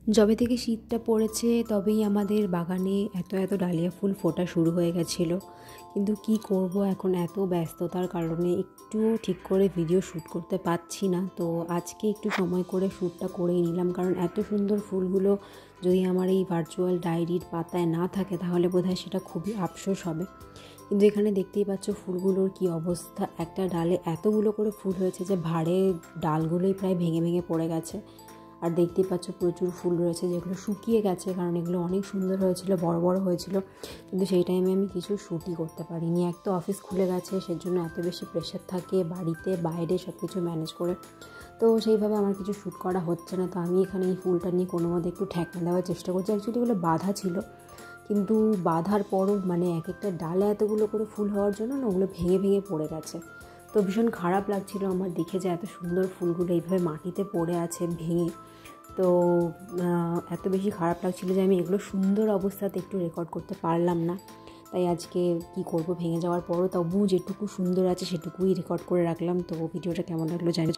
যবে থেকে শীতটা পড়েছে তবেই আমাদের বাগানে এত এত ডালিয়া ফুল ফোটা শুরু হয়ে গেছিলো। কিন্তু কি করব, এখন এত ব্যস্ততার কারণে একটুও ঠিক করে ভিডিও শ্যুট করতে পারছি না। তো আজকে একটু সময় করে শ্যুটটা করেই নিলাম, কারণ এত সুন্দর ফুলগুলো যদি আমার এই ভার্চুয়াল ডায়েরির পাতায় না থাকে তাহলে বোধহয় সেটা খুবই আফসোস হবে। কিন্তু এখানে দেখতেই পাচ্ছ ফুলগুলোর কি অবস্থা, একটা ডালে এতগুলো করে ফুল হয়েছে যে ভাড়ে ডালগুলোই প্রায় ভেঙে ভেঙে পড়ে গেছে। আর দেখতেই পাচ্ছ প্রচুর ফুল রয়েছে যেগুলো শুকিয়ে গেছে, কারণ এগুলো অনেক সুন্দর হয়েছিল, বড় বড় হয়েছিল, কিন্তু সেই টাইমে আমি কিছু শ্যুটই করতে পারিনি। এক তো অফিস খুলে গেছে, সেজন্য এত বেশি প্রেশার থাকে বাড়িতে বাইরে সব কিছু ম্যানেজ করে, তো সেইভাবে আমার কিছু শ্যুট করা হচ্ছে না। তো আমি এখানে এই ফুলটা নিয়ে কোনো মতে একটু ঠেকনা দেওয়ার চেষ্টা করছি। অ্যাকচুয়ালি এগুলো বাঁধা ছিল, কিন্তু বাঁধার পরও মানে এক একটা ডালে এতগুলো করে ফুল হওয়ার জন্য না ওগুলো ভেঙে ভেঙে পড়ে গেছে। তো ভীষণ খারাপ লাগছিল আমার দেখে যে এত সুন্দর ফুলগুলো এইভাবে মাটিতে পড়ে আছে ভেঙে। তো এত বেশি খারাপ লাগছিল যে আমি এগুলো সুন্দর অবস্থাতে একটু রেকর্ড করতে পারলাম না। তাই আজকে কি করব, ভেঙে যাওয়ার পরও তবু যেটুকু সুন্দর আছে সেটুকুই রেকর্ড করে রাখলাম। তো ভিডিওটা কেমন লাগলো জানি।